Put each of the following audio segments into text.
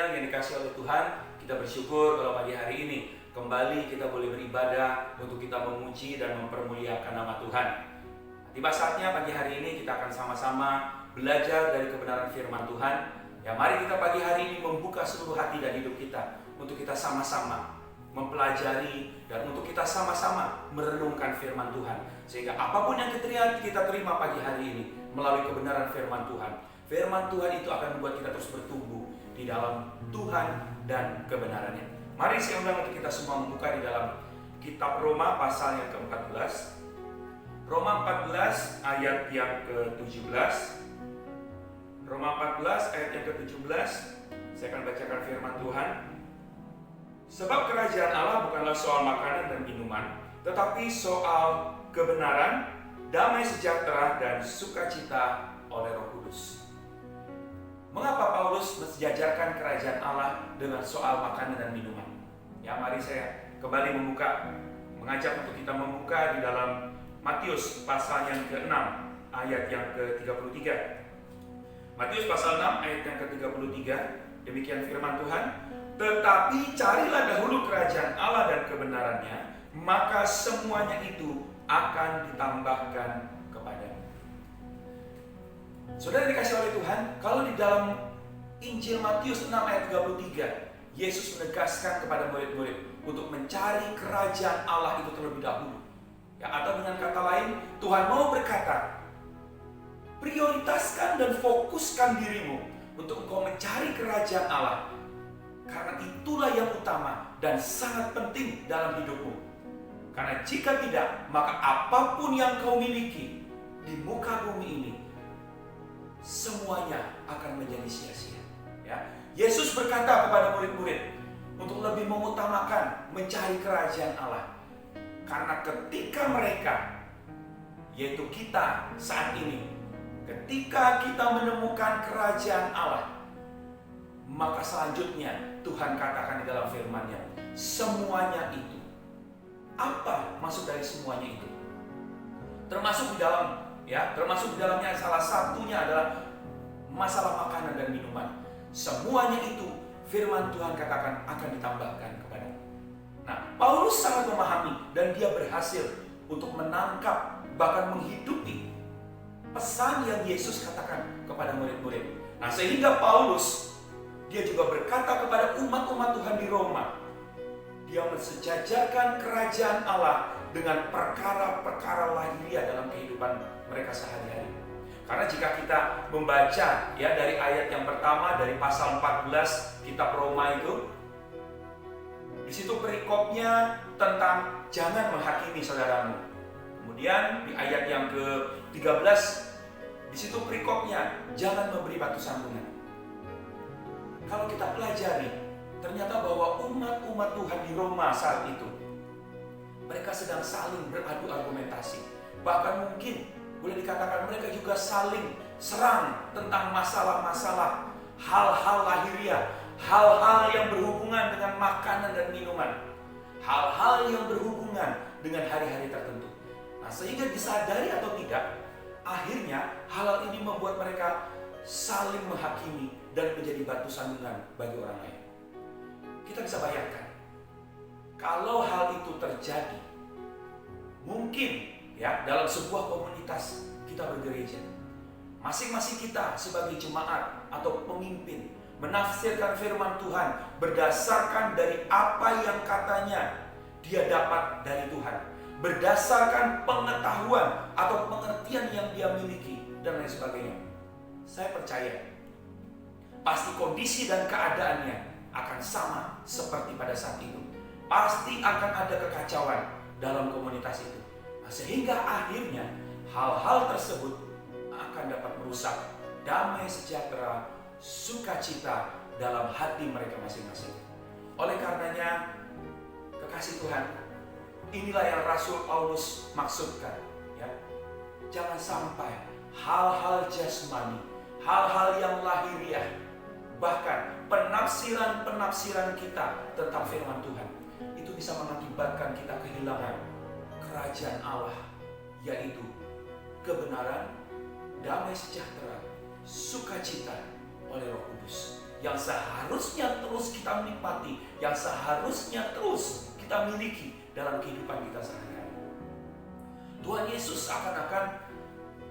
sekalian yang dikasih oleh Tuhan, kita bersyukur kalau pagi hari ini kembali kita boleh beribadah untuk kita memuji dan mempermuliakan nama Tuhan. Tiba saatnya pagi hari ini kita akan sama-sama belajar dari kebenaran firman Tuhan. Ya, mari kita pagi hari ini membuka seluruh hati dan hidup kita untuk kita sama-sama mempelajari dan untuk kita sama-sama merenungkan firman Tuhan. Sehingga apapun yang kita terima pagi hari ini melalui kebenaran firman Tuhan, firman Tuhan itu akan membuat kita terus bertumbuh di dalam Tuhan dan kebenarannya. Mari saya undang untuk kita semua membuka di dalam kitab Roma pasal yang ke-14. Roma 14 ayat yang ke-17. Roma 14 ayat yang ke-17. Saya akan bacakan firman Tuhan. Sebab kerajaan Allah bukanlah soal makanan dan minuman, tetapi soal kebenaran, damai sejahtera dan sukacita oleh Roh Kudus. Mengapa Paulus mensejajarkan kerajaan Allah dengan soal makanan dan minuman? Ya, mari saya kembali mengajak untuk kita membuka di dalam Matius pasal yang ke-6 ayat yang ke-33. Matius pasal 6 ayat yang ke-33, demikian firman Tuhan. Tetapi carilah dahulu kerajaan Allah dan kebenarannya, maka semuanya itu akan ditambahkan kepadamu. Saudara dikasih oleh Tuhan, kalau di dalam Injil Matius 6 ayat 33, Yesus menegaskan kepada murid-murid untuk mencari kerajaan Allah itu terlebih dahulu. Ya, atau dengan kata lain, Tuhan mau berkata, prioritaskan dan fokuskan dirimu untuk engkau mencari kerajaan Allah. Karena itulah yang utama dan sangat penting dalam hidupmu. Karena jika tidak, maka apapun yang kau miliki di muka bumi ini, semuanya akan menjadi sia-sia. Ya. Yesus berkata kepada murid-murid untuk lebih mengutamakan mencari kerajaan Allah. Karena ketika mereka, yaitu kita saat ini, ketika kita menemukan kerajaan Allah, maka selanjutnya Tuhan katakan di dalam firman-Nya, semuanya itu. Apa maksud dari semuanya itu? Termasuk di dalamnya salah satunya adalah masalah makanan dan minuman. Semuanya itu firman Tuhan katakan akan ditambahkan kepada. Nah, Paulus sangat memahami dan dia berhasil untuk menangkap bahkan menghidupi pesan yang Yesus katakan kepada murid-murid. Nah, sehingga Paulus dia juga berkata kepada umat-umat Tuhan di Roma, dia mensejajarkan kerajaan Allah dengan perkara-perkara lahiriah dalam kehidupan mereka sehari-hari. Karena jika kita membaca ya dari ayat yang pertama dari pasal 14 kitab Roma itu, di situ perikopnya tentang jangan menghakimi saudaramu. Kemudian di ayat yang ke-13 di situ perikopnya jangan memberi batu sandungan. Kalau kita pelajari, ternyata bahwa umat-umat Tuhan di Roma saat itu, mereka sedang saling beradu argumentasi. Bahkan mungkin boleh dikatakan mereka juga saling serang tentang masalah-masalah, hal-hal lahiriah, hal-hal yang berhubungan dengan makanan dan minuman, hal-hal yang berhubungan dengan hari-hari tertentu. Nah, sehingga disadari atau tidak, akhirnya hal-hal ini membuat mereka saling menghakimi dan menjadi batu sandungan bagi orang lain. Kita bisa bayangkan, kalau hal itu terjadi, mungkin ya dalam sebuah komunitas kita bergereja, masing-masing kita sebagai jemaat atau pemimpin menafsirkan firman Tuhan berdasarkan dari apa yang katanya dia dapat dari Tuhan, berdasarkan pengetahuan atau pengertian yang dia miliki dan lain sebagainya. Saya percaya pasti kondisi dan keadaannya akan sama seperti pada saat itu. Pasti akan ada kekacauan dalam komunitas itu. Nah, sehingga akhirnya hal-hal tersebut akan dapat merusak damai sejahtera, sukacita dalam hati mereka masing-masing. Oleh karenanya, kekasih Tuhan, inilah yang Rasul Paulus maksudkan. Ya. Jangan sampai hal-hal jasmani, hal-hal yang lahiriah, bahkan penafsiran-penafsiran kita tentang firman Tuhan itu bisa mengakibatkan kita kehilangan kerajaan Allah, yaitu kebenaran, damai sejahtera, sukacita oleh Roh Kudus. yang seharusnya terus kita nikmati, yang seharusnya terus kita miliki dalam kehidupan kita sehari-hari. Tuhan Yesus akan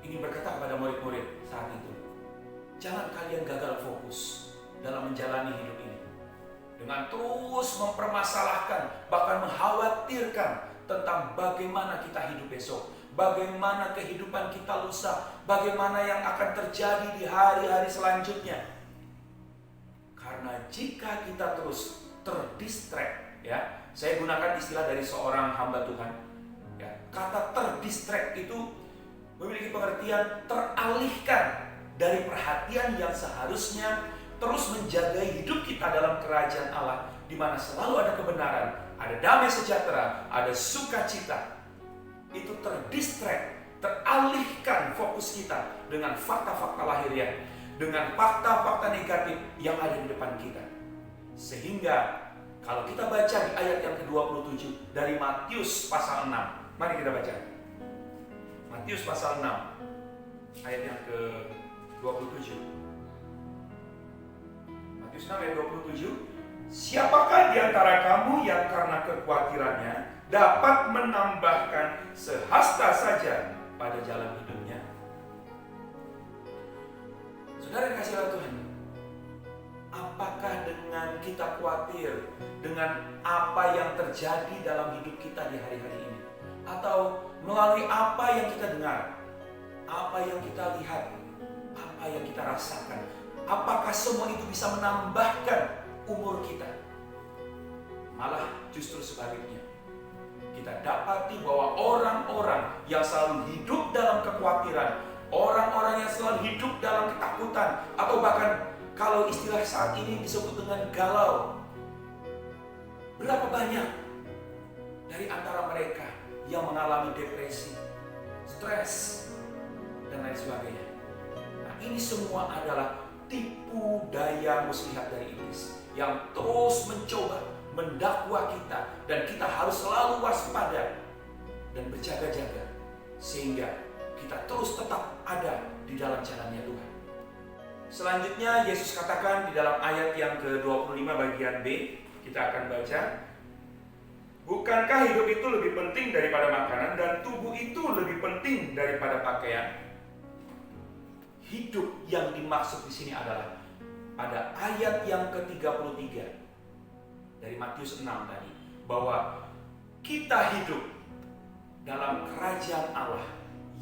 ini berkata kepada murid-murid saat itu, jangan kalian gagal fokus dalam menjalani hidup ini dengan terus mempermasalahkan, bahkan mengkhawatirkan tentang bagaimana kita hidup besok, bagaimana kehidupan kita lusa, bagaimana yang akan terjadi di hari-hari selanjutnya. Karena jika kita terus terdistract, ya, saya gunakan istilah dari seorang hamba Tuhan, ya, kata terdistract itu memiliki pengertian teralihkan dari perhatian yang seharusnya terus menjaga hidup kita dalam kerajaan Allah, di mana selalu ada kebenaran, ada damai sejahtera, ada sukacita. Itu terdistract, teralihkan fokus kita dengan fakta-fakta lahiriah, dengan fakta-fakta negatif yang ada di depan kita. Sehingga kalau kita baca di ayat yang ke-27 dari Matius pasal 6, mari kita baca. Matius pasal 6 ayat yang ke-27. Matius 6 ayat 27. Siapakah di antara kamu yang karena kekhawatirannya dapat menambahkan sehasta saja pada jalan hidupnya? Saudara yang kasih oleh Tuhan, apakah dengan kita khawatir dengan apa yang terjadi dalam hidup kita di hari-hari ini, atau melalui apa yang kita dengar, apa yang kita lihat, apa yang kita rasakan, apakah semua itu bisa menambahkan umur kita? Malah justru sebaliknya, kita dapati bahwa orang-orang yang selalu hidup dalam kekhawatiran, orang-orang yang selalu hidup dalam ketakutan, atau bahkan kalau istilah saat ini disebut dengan galau, berapa banyak dari antara mereka yang mengalami depresi, stres, dan lain sebagainya. Nah, ini semua adalah tipu daya muslihat dari iblis yang terus mencoba mendakwa kita, dan kita harus selalu waspada dan berjaga-jaga sehingga kita terus tetap ada di dalam jalannya Tuhan. Selanjutnya Yesus katakan di dalam ayat yang ke-25 bagian B, kita akan baca, bukankah hidup itu lebih penting daripada makanan dan tubuh itu lebih penting daripada pakaian? Hidup yang dimaksud di sini adalah pada ayat yang ke-33 dari Matius 6 tadi, bahwa kita hidup dalam kerajaan Allah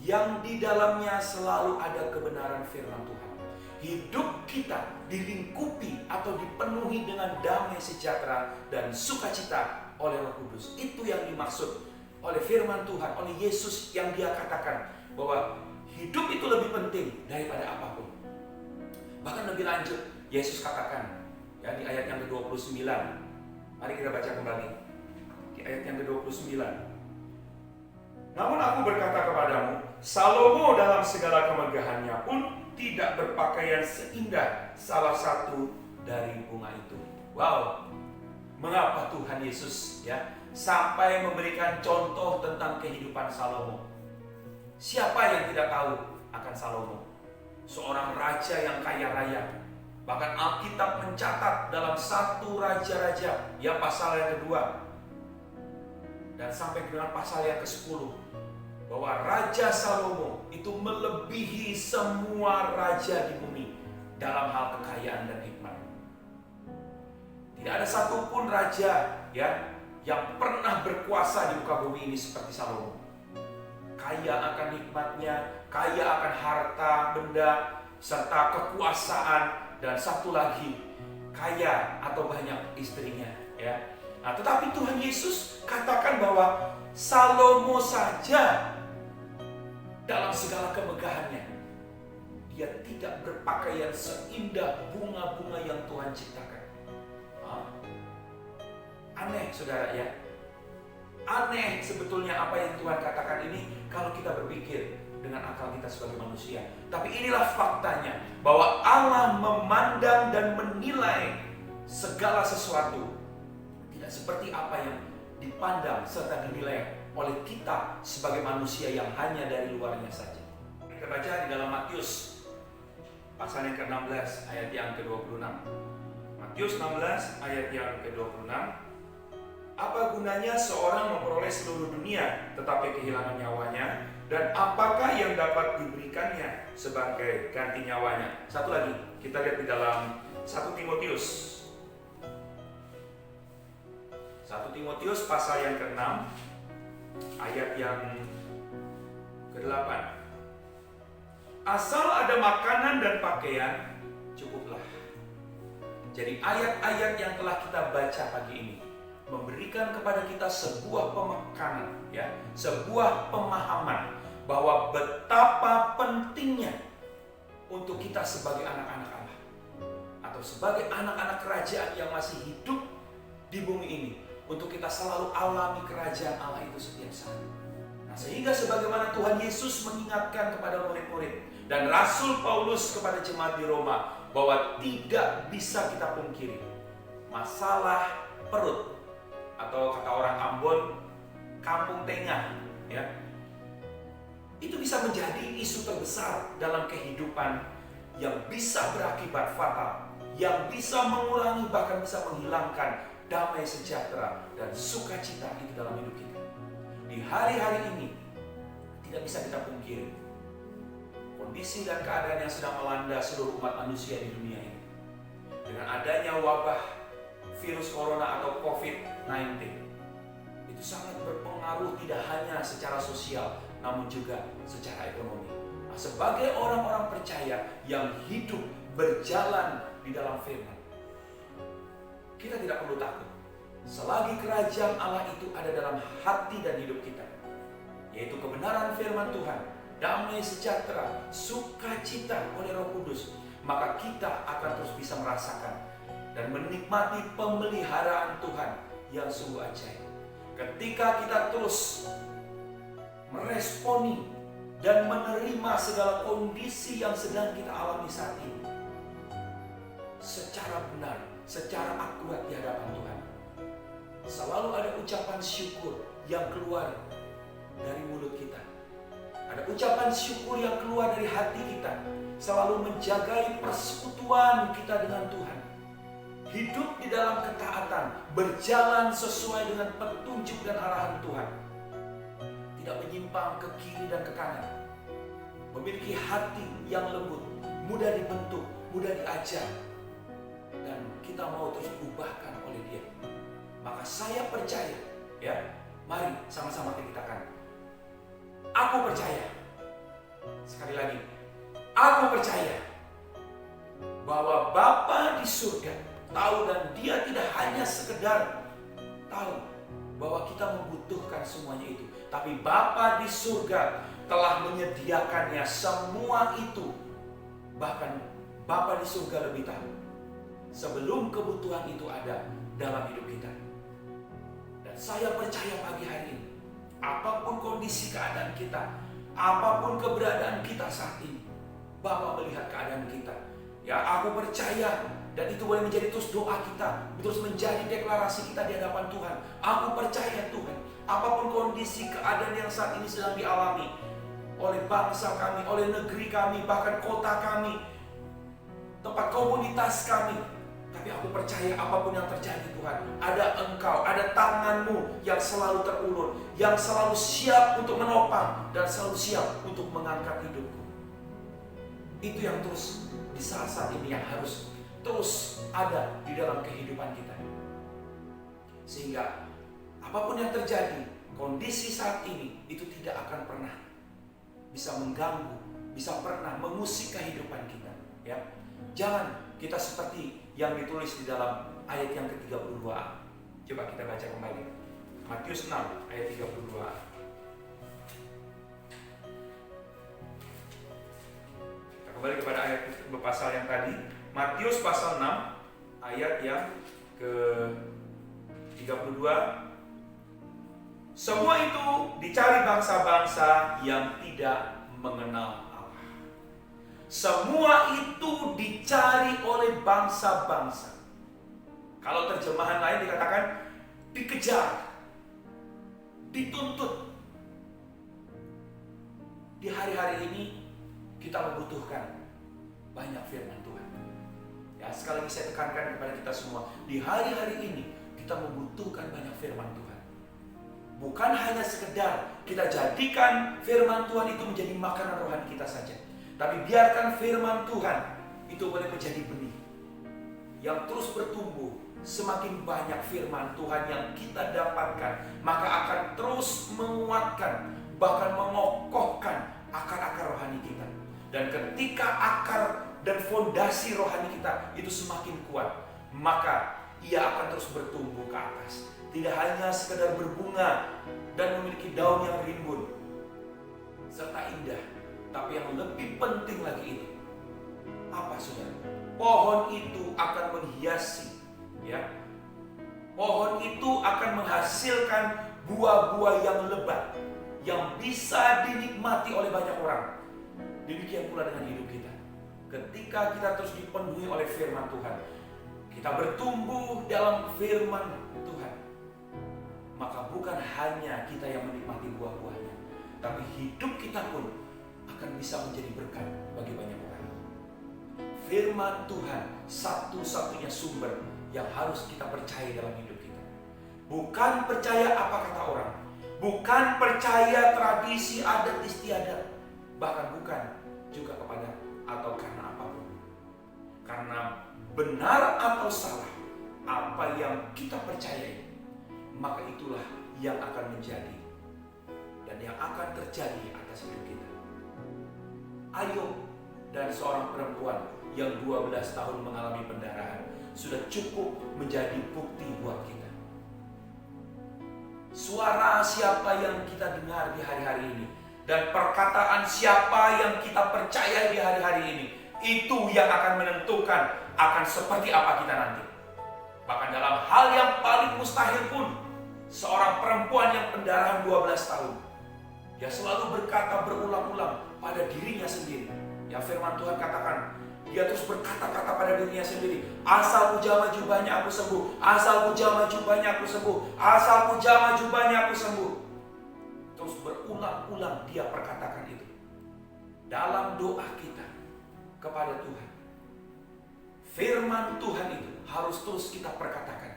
yang di dalamnya selalu ada kebenaran firman Tuhan. Hidup kita dilingkupi atau dipenuhi dengan damai sejahtera dan sukacita oleh Roh Kudus. Itu yang dimaksud oleh firman Tuhan, oleh Yesus, yang Dia katakan bahwa hidup itu lebih penting daripada apapun. Bahkan lebih lanjut, Yesus katakan ya di ayat yang ke-29. Mari kita baca kembali di ayat yang ke-29. Namun aku berkata kepadamu, Salomo dalam segala kemegahannya pun tidak berpakaian seindah salah satu dari bunga itu. Wow, mengapa Tuhan Yesus ya sampai memberikan contoh tentang kehidupan Salomo? Siapa yang tidak tahu akan Salomo? Seorang raja yang kaya raya. Bahkan Alkitab mencatat dalam 1 Raja-Raja ya pasal yang kedua dan sampai dengan pasal yang ke-10 bahwa Raja Salomo itu melebihi semua raja di bumi dalam hal kekayaan dan hikmat. Tidak ada satupun raja ya yang pernah berkuasa di muka bumi ini seperti Salomo. Kaya akan hikmatnya, kaya akan harta benda serta kekuasaan, dan satu lagi kaya atau banyak istrinya ya. Nah, tetapi Tuhan Yesus katakan bahwa Salomo saja dalam segala kemegahannya dia tidak berpakaian seindah bunga-bunga yang Tuhan ciptakan. Aneh saudara ya. Aneh sebetulnya apa yang Tuhan katakan ini kalau kita berpikir dengan akal kita sebagai manusia. Tapi inilah faktanya, bahwa Allah memandang dan menilai segala sesuatu tidak seperti apa yang dipandang serta dinilai oleh kita sebagai manusia yang hanya dari luarnya saja. Kita baca di dalam Matius pasal yang ke-16 ayat yang ke-26. Matius 16 ayat yang ke-26. Apa gunanya seorang memperoleh seluruh dunia tetapi kehilangan nyawanya, dan apakah yang dapat diberikannya sebagai ganti nyawanya? Satu lagi, kita lihat di dalam 1 Timotius. 1 Timotius pasal yang ke-6 ayat yang ke-8. Asal ada makanan dan pakaian, cukuplah. Jadi ayat-ayat yang telah kita baca pagi ini memberikan kepada kita sebuah pemekanan, ya, sebuah pemahaman bahwa betapa pentingnya untuk kita sebagai anak-anak Allah atau sebagai anak-anak kerajaan yang masih hidup di bumi ini, untuk kita selalu alami kerajaan Allah itu setiap saat. Nah, sehingga sebagaimana Tuhan Yesus mengingatkan kepada murid-murid dan Rasul Paulus kepada jemaat di Roma bahwa tidak bisa kita pungkiri masalah perut, atau kata orang Ambon, kampung tengah, ya, itu bisa menjadi isu terbesar dalam kehidupan yang bisa berakibat fatal, yang bisa mengurangi bahkan bisa menghilangkan damai sejahtera dan sukacita itu dalam hidup kita. Di hari-hari ini tidak bisa kita pungkiri kondisi dan keadaan yang sedang melanda seluruh umat manusia di dunia ini. Dengan adanya wabah virus corona atau COVID-19, itu sangat berpengaruh tidak hanya secara sosial, namun juga secara ekonomi. Nah, sebagai orang-orang percaya yang hidup berjalan di dalam firman, kita tidak perlu takut selagi kerajaan Allah itu ada dalam hati dan hidup kita, yaitu kebenaran firman Tuhan, damai sejahtera, sukacita oleh Roh Kudus, maka kita akan terus bisa merasakan dan menikmati pemeliharaan Tuhan yang sungguh ajaib. Ketika kita terus meresponi dan menerima segala kondisi yang sedang kita alami saat ini secara benar, secara akurat di hadapan Tuhan, selalu ada ucapan syukur yang keluar dari mulut kita. Ada ucapan syukur yang keluar dari hati kita, selalu menjagai persekutuan kita dengan Tuhan. Hidup di dalam ketaatan, berjalan sesuai dengan petunjuk dan arahan Tuhan. Tidak menyimpang ke kiri dan ke kanan. Memiliki hati yang lembut, mudah dibentuk, mudah diajar. Dan kita mau terus diubahkan oleh Dia. Maka saya percaya, ya, mari sama-sama kita katakan, aku percaya. Sekali lagi, aku percaya bahwa Bapa di surga tahu, dan Dia tidak hanya sekedar tahu bahwa kita membutuhkan semuanya itu, tapi Bapa di surga telah menyediakannya semua itu. Bahkan Bapa di surga lebih tahu sebelum kebutuhan itu ada dalam hidup kita. Dan saya percaya pagi hari ini, apapun kondisi keadaan kita, apapun keberadaan kita saat ini, Bapa melihat keadaan kita. Ya, aku percaya. Dan itu boleh menjadi terus doa kita, terus menjadi deklarasi kita di hadapan Tuhan. Aku percaya Tuhan, apapun kondisi keadaan yang saat ini sedang dialami oleh bangsa kami, oleh negeri kami, bahkan kota kami, tempat komunitas kami, tapi aku percaya apapun yang terjadi Tuhan, ada Engkau, ada tangan-Mu yang selalu terulur, yang selalu siap untuk menopang dan selalu siap untuk mengangkat hidupku. Itu yang terus di saat-saat ini yang harus terus ada di dalam kehidupan kita. Sehingga apapun yang terjadi, kondisi saat ini itu tidak akan pernah bisa mengganggu, bisa pernah mengusik kehidupan kita, ya. Jangan kita seperti yang ditulis di dalam ayat yang ke-32. Coba kita baca kembali. Matius 6 ayat 32. Kita kembali kepada ayat pasal yang tadi. Matius pasal 6 ayat yang ke-32. Semua itu dicari bangsa-bangsa yang tidak mengenal Allah. Semua itu dicari oleh bangsa-bangsa. Kalau terjemahan lain dikatakan dikejar, dituntut. Di hari-hari ini kita membutuhkan banyak firman Tuhan. Ya, sekali lagi saya tekankan kepada kita semua, di hari-hari ini kita membutuhkan banyak firman Tuhan. Bukan hanya sekedar kita jadikan firman Tuhan itu menjadi makanan rohani kita saja, tapi biarkan firman Tuhan itu boleh menjadi benih yang terus bertumbuh. Semakin banyak firman Tuhan yang kita dapatkan, maka akan terus menguatkan, bahkan mengokohkan akar-akar rohani kita. Dan ketika akar dan fondasi rohani kita itu semakin kuat, maka ia akan terus bertumbuh ke atas. Tidak hanya sekedar berbunga dan memiliki daun yang rimbun serta indah, tapi yang lebih penting lagi itu apa, saudara? Pohon itu akan menghiasi, ya. Pohon itu akan menghasilkan buah-buah yang lebat yang bisa dinikmati oleh banyak orang. Demikian pula dengan hidup kita. Ketika kita terus dipenuhi oleh firman Tuhan, kita bertumbuh dalam firman Tuhan, maka bukan hanya kita yang menikmati buah-buahnya, tapi hidup kita pun akan bisa menjadi berkat bagi banyak orang. Firman Tuhan satu-satunya sumber yang harus kita percaya dalam hidup kita. Bukan percaya apa kata orang, bukan percaya tradisi adat istiadat, bahkan bukan juga kepada atau karena apapun. Karena benar atau salah apa yang kita percayai, maka itulah yang akan menjadi dan yang akan terjadi atas hidup kita. Ayub dan seorang perempuan yang 12 tahun mengalami pendarahan sudah cukup menjadi bukti buat kita. Suara siapa yang kita dengar di hari-hari ini dan perkataan siapa yang kita percaya di hari-hari ini, itu yang akan menentukan akan seperti apa kita nanti. Bahkan dalam hal yang paling mustahil pun, seorang perempuan yang pendarahan 12 tahun, dia selalu berkata berulang-ulang pada dirinya sendiri. Ya, firman Tuhan katakan, dia terus berkata-kata pada dirinya sendiri, asal ku jamah jubahnya aku sembuh, asal ku jamah jubahnya aku sembuh, asal ku jamah jubahnya aku sembuh. Terus berulang-ulang dia perkatakan itu dalam doa kita kepada Tuhan. Firman Tuhan itu harus terus kita perkatakan.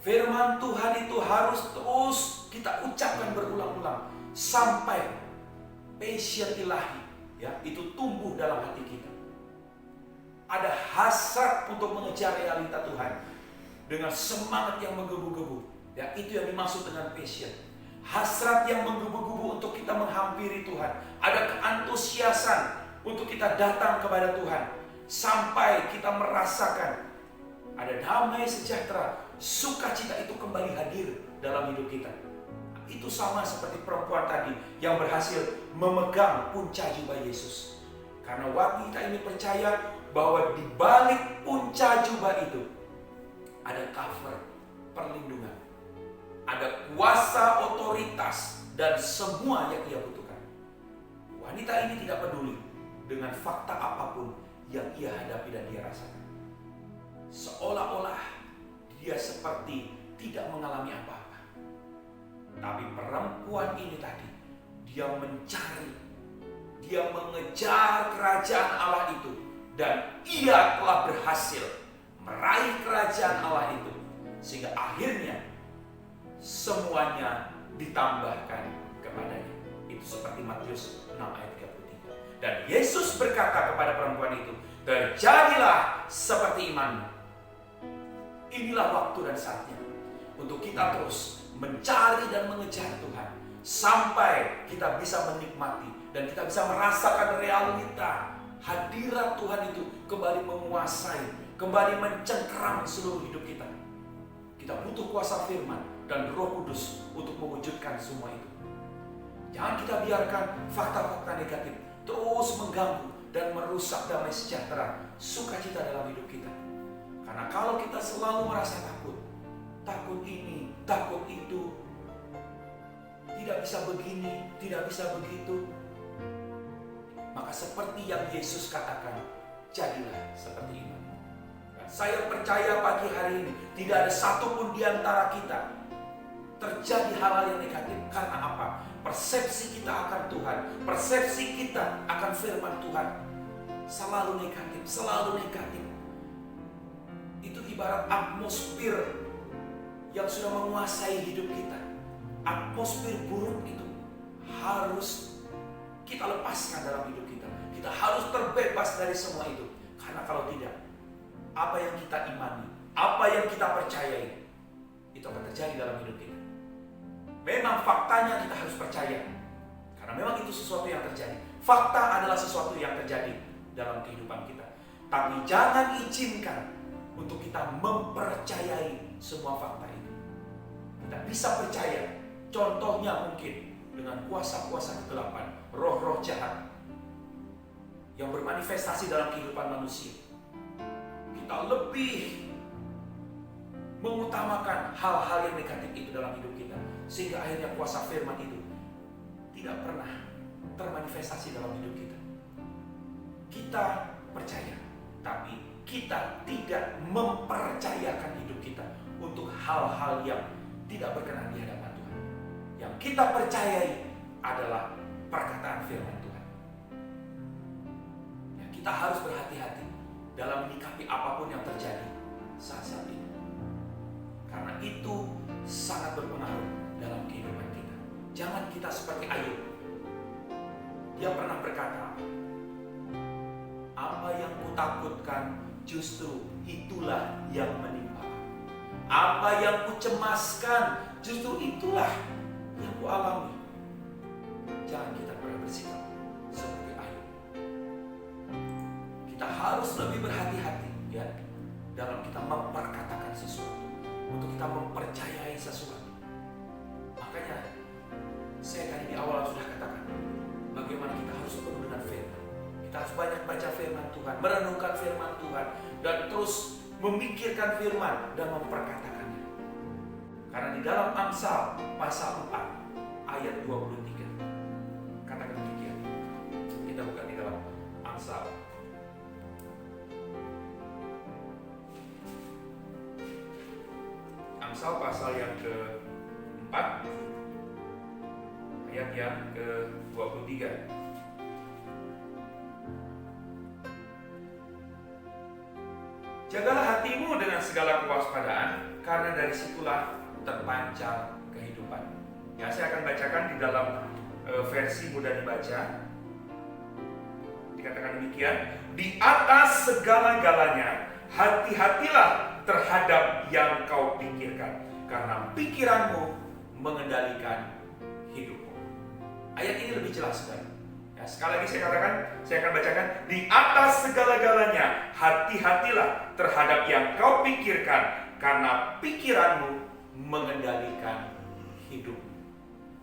Firman Tuhan itu harus terus kita ucapkan berulang-ulang sampai passion ilahi, ya, itu tumbuh dalam hati kita. Ada hasrat untuk mengejar realita Tuhan dengan semangat yang menggebu-gebu, ya, itu yang dimaksud dengan passion. Hasrat yang menggebu-gebu untuk kita menghampiri Tuhan. Ada keantusiasan untuk kita datang kepada Tuhan sampai kita merasakan ada damai sejahtera, sukacita itu kembali hadir dalam hidup kita. Itu sama seperti perempuan tadi yang berhasil memegang punca jubah Yesus. Karena wanita ini percaya bahwa di balik punca jubah itu ada cover perlindungan, ada kuasa, otoritas, dan semua yang ia butuhkan. Wanita ini tidak peduli dengan fakta apapun yang ia hadapi dan dia rasakan. Seolah-olah dia seperti tidak mengalami apa-apa. Tapi perempuan ini tadi, dia mencari, dia mengejar kerajaan Allah itu, dan ia telah berhasil meraih kerajaan Allah itu, sehingga akhirnya semuanya ditambahkan kepadanya. Itu seperti Matius 6 ayat 33. Dan Yesus berkata kepada perempuan itu, terjadilah seperti imanmu. Inilah waktu dan saatnya untuk kita terus mencari dan mengejar Tuhan sampai kita bisa menikmati dan kita bisa merasakan realita hadirat Tuhan itu kembali menguasai, kembali mencengkeram seluruh hidup kita. Kita butuh kuasa firman dan Roh Kudus untuk mewujudkan semua itu. Jangan kita biarkan fakta-fakta negatif terus mengganggu dan merusak damai sejahtera, sukacita dalam hidup kita. Karena kalau kita selalu merasa takut, takut ini, takut itu, tidak bisa begini, tidak bisa begitu, maka seperti yang Yesus katakan, jadilah seperti iman. Saya percaya pagi hari ini tidak ada satupun di antara kita terjadi hal-hal yang negatif. Karena apa? Persepsi kita akan Tuhan, persepsi kita akan firman Tuhan selalu negatif, selalu negatif. ibarat atmosfer yang sudah menguasai hidup kita. Atmosfer buruk itu harus kita lepaskan dalam hidup kita. Kita harus terbebas dari semua itu. Karena kalau tidak, apa yang kita imani, apa yang kita percayai, itu akan terjadi dalam hidup kita. Memang faktanya kita harus percaya. Karena memang itu sesuatu yang terjadi. Fakta adalah sesuatu yang terjadi dalam kehidupan kita. Tapi jangan izinkan untuk kita mempercayai semua fakta itu. Kita bisa percaya. Contohnya mungkin dengan kuasa-kuasa kegelapan, roh-roh jahat yang bermanifestasi dalam kehidupan manusia. Kita lebih mengutamakan hal-hal yang negatif itu dalam hidup kita, sehingga akhirnya kuasa firman itu tidak pernah termanifestasi dalam hidup kita. Kita percaya, tapi kita tidak mempercayakan hidup kita untuk hal-hal yang tidak berkenan di hadapan Tuhan. Yang kita percayai adalah perkataan firman Tuhan. Ya, kita harus berhati-hati dalam menyikapi apapun yang terjadi saat ini. Karena itu sangat berpengaruh dalam kehidupan kita. Jangan kita seperti Ayub. Dia pernah berkata, apa yang kutakutkan justru itulah yang menimpa. Apa yang kucemaskan justru itulah yang kualami. Jangan kita pernah bersikap seperti Ayub. Kita harus lebih berhati-hati ya dalam kita memperkatakan sesuatu, untuk kita mempercayai sesuatu. Makanya saya tadi di awal sudah katakan bagaimana kita harus penuh dengan firman. Kita harus banyak baca firman Tuhan, merenungkan firman Tuhan, dan terus memikirkan firman dan memperkatakannya. Karena di dalam Amsal pasal 4 ayat 23 katakan demikian. Kita buka di dalam Amsal. Amsal pasal yang ke-4 ayat yang ke-23. Jagalah hatimu dengan segala kewaspadaan, karena dari situlah terpancar kehidupan. Ya, saya akan bacakan di dalam versi mudah dibaca. Dikatakan demikian, di atas segala-galanya hati-hatilah terhadap yang kau pikirkan, karena pikiranmu mengendalikan hidupmu. Ayat ini lebih jelas sekali. Ya, sekali lagi saya katakan, saya akan bacakan, di atas segala-galanya hati-hatilah terhadap yang kau pikirkan, karena pikiranmu mengendalikan hidupmu.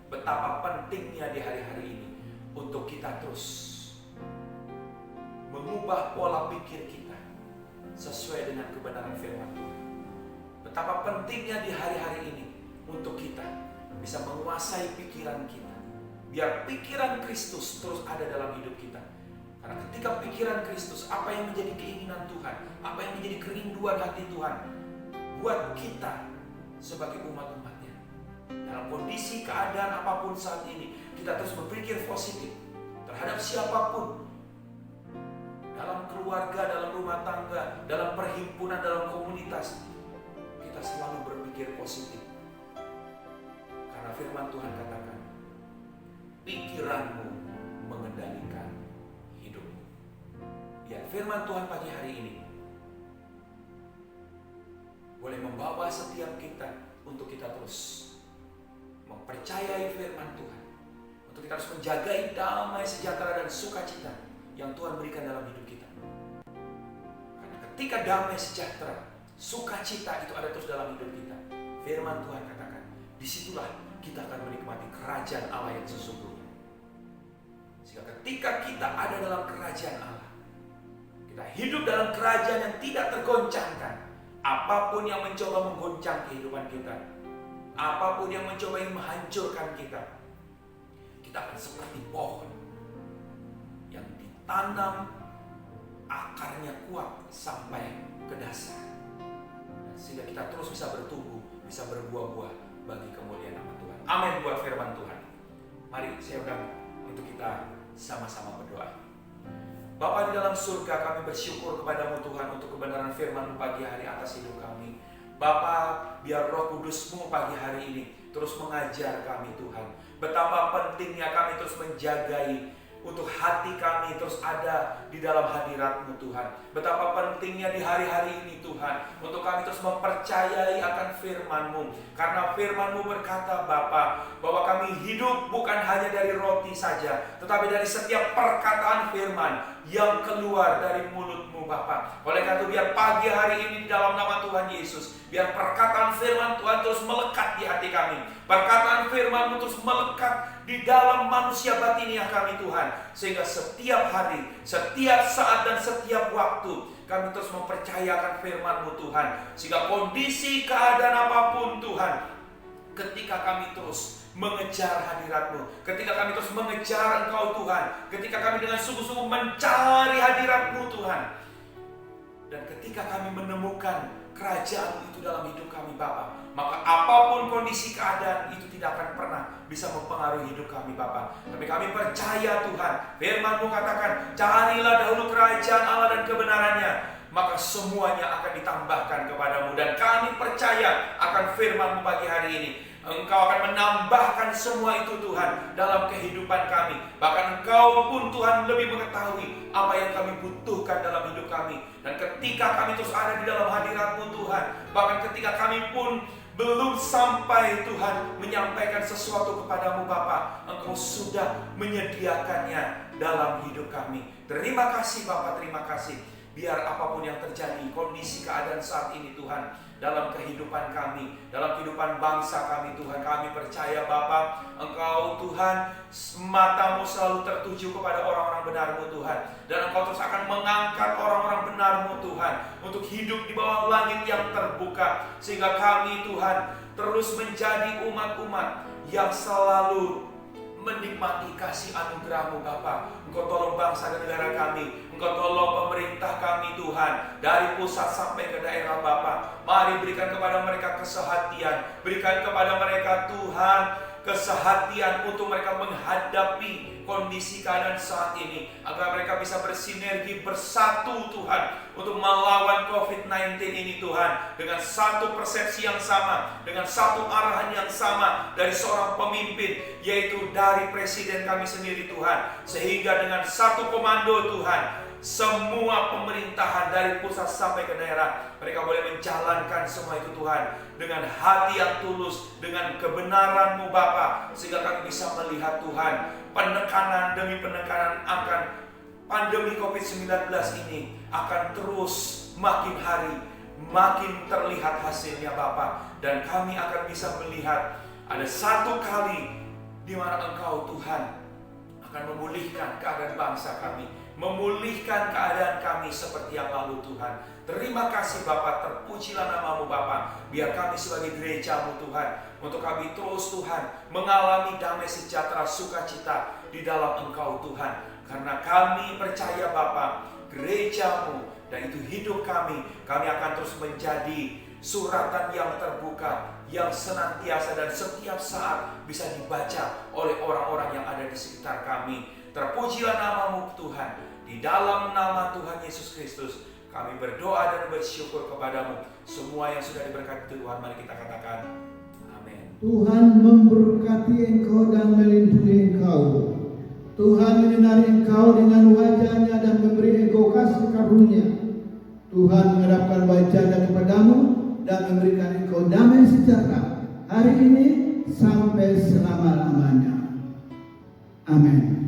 Betapa pentingnya di hari-hari ini untuk kita terus mengubah pola pikir kita sesuai dengan kebenaran firman Tuhan. Betapa pentingnya di hari-hari ini untuk kita bisa menguasai pikiran kita, biar pikiran Kristus terus ada dalam hidup kita. Karena ketika pikiran Kristus, apa yang menjadi keinginan Tuhan, apa yang menjadi kerinduan hati Tuhan buat kita sebagai umat-umatnya, dalam kondisi keadaan apapun saat ini, kita terus berpikir positif terhadap siapapun, dalam keluarga, dalam rumah tangga, dalam perhimpunan, dalam komunitas. Kita selalu berpikir positif. Karena firman Tuhan katakan, pikiranmu mengendalikan hidupmu. Ya, firman Tuhan pagi hari ini boleh membawa setiap kita untuk kita terus mempercayai firman Tuhan, untuk kita harus menjagai damai, sejahtera, dan sukacita yang Tuhan berikan dalam hidup kita. Karena ketika damai, sejahtera, sukacita itu ada terus dalam hidup kita, firman Tuhan katakan, disitulah kita akan menikmati kerajaan Allah yang sesungguhnya. Sehingga ketika kita ada dalam kerajaan Allah, kita hidup dalam kerajaan yang tidak tergoncangkan. Apapun yang mencoba menggoncang kehidupan kita, apapun yang mencoba menghancurkan kita, kita akan seperti pohon yang ditanam, akarnya kuat sampai ke dasar, sehingga kita terus bisa bertumbuh, bisa berbuah-buah bagi kemuliaan nama Tuhan. Amin buat firman Tuhan. Mari saya undang untuk kita sama-sama berdoa. Bapa di dalam surga, kami bersyukur kepadamu Tuhan untuk kebenaran firman-Mu pagi hari atas hidup kami. Bapa, biar Roh Kudus-Mu pagi hari ini terus mengajar kami Tuhan. Betapa pentingnya kami terus menjagai untuk hati kami terus ada di dalam hadirat-Mu Tuhan. Betapa pentingnya di hari-hari ini Tuhan, untuk kami terus mempercayai akan firman-Mu. Karena firman-Mu berkata Bapa, bahwa kami hidup bukan hanya dari roti saja, tetapi dari setiap perkataan firman yang keluar dari mulut-Mu Bapa. Oleh karena itu biar pagi hari ini di dalam nama Tuhan Yesus, biar perkataan firman Tuhan terus melekat di hati kami. Perkataan firman-Mu terus melekat di dalam manusia batiniah kami Tuhan. Sehingga setiap hari, setiap saat dan setiap waktu kami terus mempercayakan firman-Mu Tuhan. Sehingga kondisi keadaan apapun Tuhan, ketika kami terus mengejar hadirat-Mu, ketika kami terus mengejar Engkau Tuhan, ketika kami dengan sungguh-sungguh mencari hadirat-Mu Tuhan, dan ketika kami menemukan kerajaan itu dalam hidup kami Bapa, maka apapun kondisi keadaan itu tidak akan pernah bisa mempengaruhi hidup kami Bapa. Tapi kami percaya Tuhan, firman-Mu katakan, carilah dahulu kerajaan Allah dan kebenarannya, maka semuanya akan ditambahkan kepadamu. Dan kami percaya akan firman-Mu pagi hari ini, Engkau akan menambahkan semua itu Tuhan dalam kehidupan kami. Bahkan Engkau pun Tuhan lebih mengetahui apa yang kami butuhkan dalam hidup kami. Dan ketika kami terus ada di dalam hadirat-Mu Tuhan, bahkan ketika kami pun belum sampai Tuhan menyampaikan sesuatu kepadamu Bapa, Engkau sudah menyediakannya dalam hidup kami. Terima kasih Bapa, terima kasih. Biar apapun yang terjadi, kondisi keadaan saat ini Tuhan, dalam kehidupan kami, dalam kehidupan bangsa kami Tuhan, kami percaya Bapa, Engkau Tuhan, mata-Mu selalu tertuju kepada orang-orang benar-Mu Tuhan. Dan Engkau terus akan mengangkat orang-orang benar-Mu Tuhan untuk hidup di bawah langit yang terbuka. Sehingga kami Tuhan terus menjadi umat-umat yang selalu menikmati kasih anugerah-Mu Bapa. Engkau tolong bangsa dan negara kami, Engkau tolong pemerintah kami Tuhan, dari pusat sampai ke daerah Bapa. Mari berikan kepada mereka kesehatan, berikan kepada mereka Tuhan kesehatan untuk mereka menghadapi kondisi keadaan saat ini, agar mereka bisa bersinergi bersatu Tuhan untuk melawan COVID-19 ini Tuhan, dengan satu persepsi yang sama, dengan satu arahan yang sama dari seorang pemimpin, yaitu dari presiden kami sendiri Tuhan. Sehingga dengan satu komando Tuhan, semua pemerintahan dari pusat sampai ke daerah, mereka boleh menjalankan semua itu Tuhan dengan hati yang tulus, dengan kebenaran-Mu Bapa, sehingga kami bisa melihat Tuhan penekanan demi penekanan akan pandemi COVID-19 ini akan terus makin hari makin terlihat hasilnya Bapa. Dan kami akan bisa melihat ada satu kali di mana Engkau Tuhan akan memulihkan keadaan bangsa kami, memulihkan keadaan kami seperti yang lalu Tuhan. Terima kasih Bapa, terpujilah nama-Mu Bapa. Biar kami sebagai gereja-Mu Tuhan, untuk kami terus Tuhan mengalami damai sejahtera sukacita di dalam Engkau Tuhan. Karena kami percaya Bapa, gereja-Mu dan itu hidup kami akan terus menjadi suratan yang terbuka, yang senantiasa dan setiap saat bisa dibaca oleh orang-orang yang ada di sekitar kami. Terpujilah nama-Mu Tuhan. Di dalam nama Tuhan Yesus Kristus kami berdoa dan bersyukur kepadamu. Semua yang sudah diberkati Tuhan, mari kita katakan amin. Tuhan memberkati engkau dan melindungi engkau. Tuhan menyinari engkau dengan wajah-Nya dan memberi engkau kasih karunia. Tuhan menghadapkan wajah-Nya kepadamu dan memberikan engkau damai sejahtera hari ini sampai selama-lamanya. Amin.